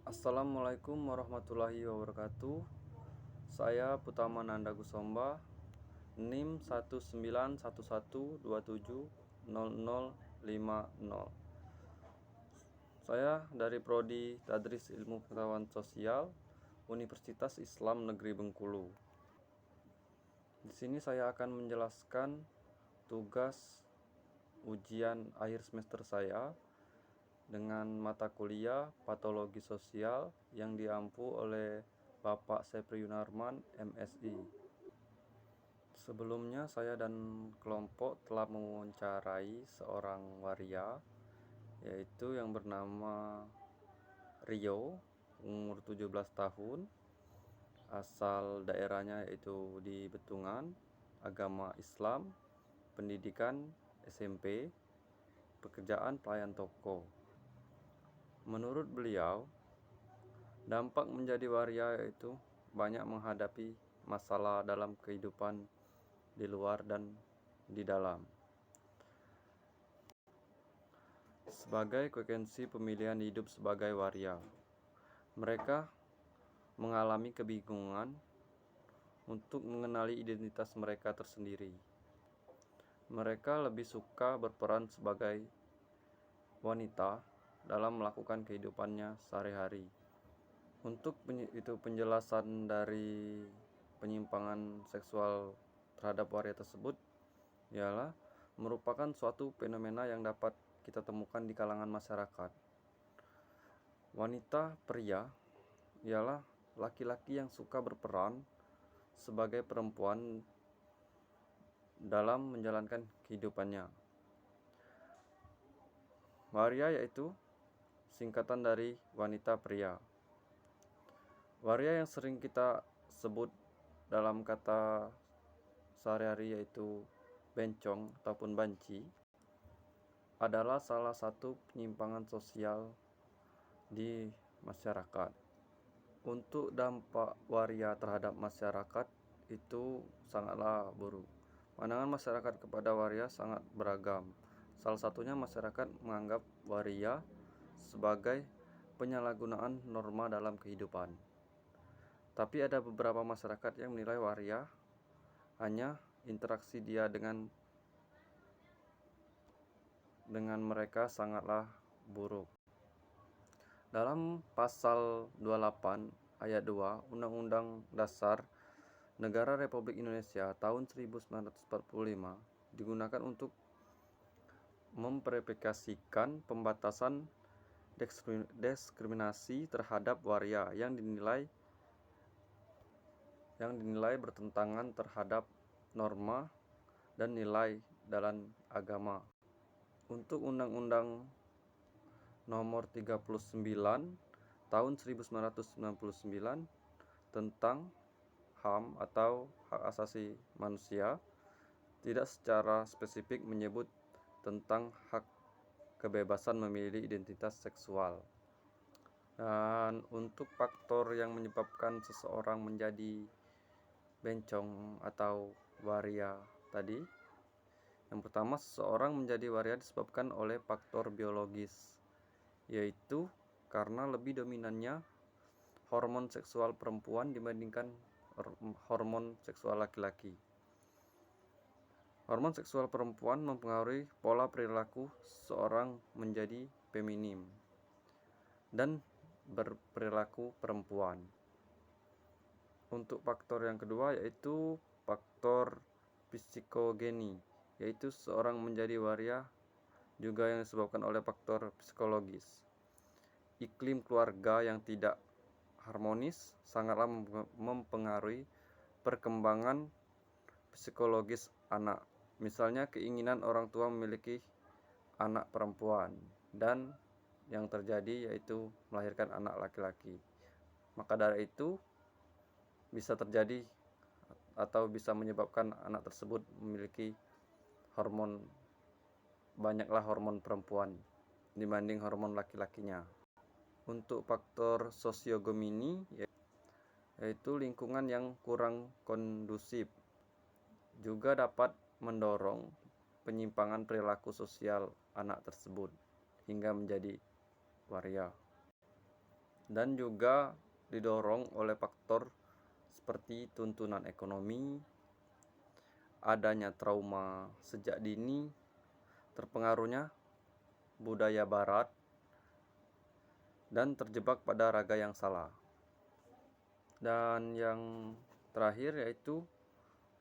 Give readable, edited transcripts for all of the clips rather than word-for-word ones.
Assalamualaikum warahmatullahi wabarakatuh. Saya Putama Nanda Gusomba, NIM 1911270050. Saya dari Prodi Tadris Ilmu Pengetahuan Sosial Universitas Islam Negeri Bengkulu. Di sini saya akan menjelaskan tugas ujian akhir semester saya dengan mata kuliah Patologi Sosial yang diampu oleh Bapak Sepri Yunarman, MSI. Sebelumnya saya dan kelompok telah mewawancarai seorang waria, yaitu yang bernama Rio, umur 17 tahun, asal daerahnya yaitu di Betungan, agama Islam, pendidikan SMP, pekerjaan pelayan toko. Menurut beliau, dampak menjadi waria itu banyak menghadapi masalah dalam kehidupan di luar dan di dalam. Sebagai konsekuensi pemilihan hidup sebagai waria, mereka mengalami kebingungan untuk mengenali identitas mereka tersendiri. Mereka lebih suka berperan sebagai wanita dalam melakukan kehidupannya sehari-hari. Untuk penjelasan dari penyimpangan seksual terhadap waria tersebut ialah merupakan suatu fenomena yang dapat kita temukan di kalangan masyarakat. Wanita pria ialah laki-laki yang suka berperan sebagai perempuan dalam menjalankan kehidupannya. Waria yaitu singkatan dari wanita pria. Waria yang sering kita sebut dalam kata sehari-hari yaitu bencong ataupun banci adalah salah satu penyimpangan sosial di masyarakat. Untuk dampak waria terhadap masyarakat itu sangatlah buruk. Pandangan masyarakat kepada waria sangat beragam. Salah satunya masyarakat menganggap waria sebagai penyalahgunaan norma dalam kehidupan. Tapi ada beberapa masyarakat yang menilai waria hanya interaksi dia dengan mereka sangatlah buruk. Dalam pasal 28 ayat 2 Undang-Undang Dasar Negara Republik Indonesia tahun 1945 digunakan untuk memverifikasikan pembatasan diskriminasi terhadap waria yang dinilai bertentangan terhadap norma dan nilai dalam agama. Untuk Undang-Undang Nomor 39 Tahun 1999 tentang HAM atau Hak Asasi Manusia tidak secara spesifik menyebut tentang hak kebebasan memilih identitas seksual. Dan untuk faktor yang menyebabkan seseorang menjadi bencong atau waria tadi, yang pertama, seseorang menjadi waria disebabkan oleh faktor biologis, yaitu karena lebih dominannya hormon seksual perempuan dibandingkan hormon seksual laki-laki. Hormon seksual perempuan mempengaruhi pola perilaku seseorang menjadi feminim dan berperilaku perempuan. Untuk faktor yang kedua yaitu faktor psikogeni, yaitu seseorang menjadi waria juga yang disebabkan oleh faktor psikologis. Iklim keluarga yang tidak harmonis sangatlah mempengaruhi perkembangan psikologis anak. Misalnya keinginan orang tua memiliki anak perempuan dan yang terjadi yaitu melahirkan anak laki-laki. Maka dari itu bisa terjadi atau bisa menyebabkan anak tersebut memiliki banyaklah hormon perempuan dibanding hormon laki-lakinya. Untuk faktor sosiogomini yaitu lingkungan yang kurang kondusif juga dapat mendorong penyimpangan perilaku sosial anak tersebut hingga menjadi waria. dan juga didorong oleh faktor seperti tuntunan ekonomi, adanya trauma sejak dini, terpengaruhnya budaya barat, dan terjebak pada raga yang salah. Dan yang terakhir yaitu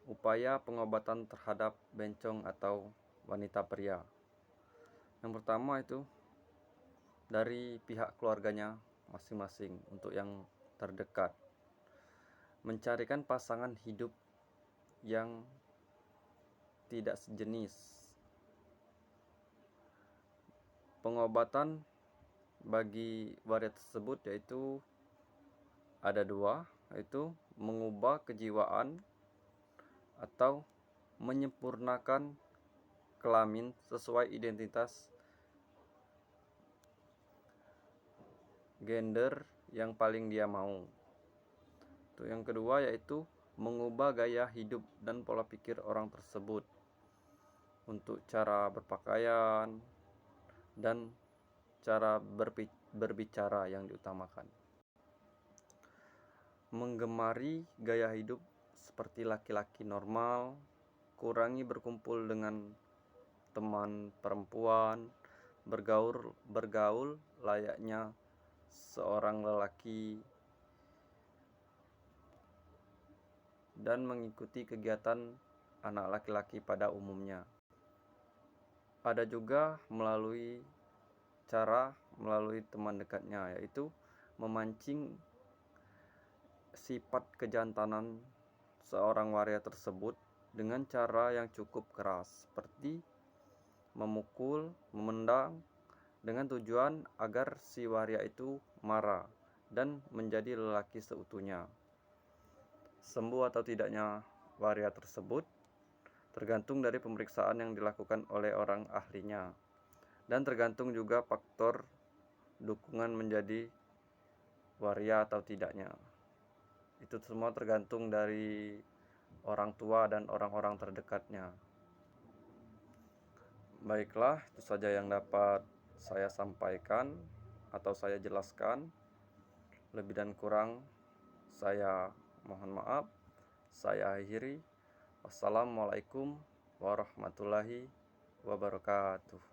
upaya pengobatan terhadap bencong atau wanita pria. Yang pertama itu dari pihak keluarganya masing-masing untuk yang terdekat, mencarikan pasangan hidup yang tidak sejenis. Pengobatan bagi waria tersebut yaitu ada dua, yaitu mengubah kejiwaan atau menyempurnakan kelamin sesuai identitas gender yang paling dia mau. Untuk yang kedua yaitu mengubah gaya hidup dan pola pikir orang tersebut untuk cara berpakaian dan cara berbicara yang diutamakan. Menggemari gaya hidup seperti laki-laki normal, kurangi berkumpul dengan teman perempuan, bergaul layaknya seorang lelaki, dan mengikuti kegiatan anak laki-laki pada umumnya. Ada juga melalui teman dekatnya, yaitu memancing sifat kejantanan seorang waria tersebut dengan cara yang cukup keras, seperti memukul, memendang, dengan tujuan agar si waria itu marah dan menjadi lelaki seutuhnya. Sembuh atau tidaknya waria tersebut tergantung dari pemeriksaan yang dilakukan oleh orang ahlinya, dan tergantung juga faktor dukungan menjadi waria atau tidaknya. Itu semua tergantung dari orang tua dan orang-orang terdekatnya. Baiklah, itu saja yang dapat saya sampaikan atau saya jelaskan. Lebih dan kurang saya mohon maaf. Saya akhiri. Wassalamualaikum warahmatullahi wabarakatuh.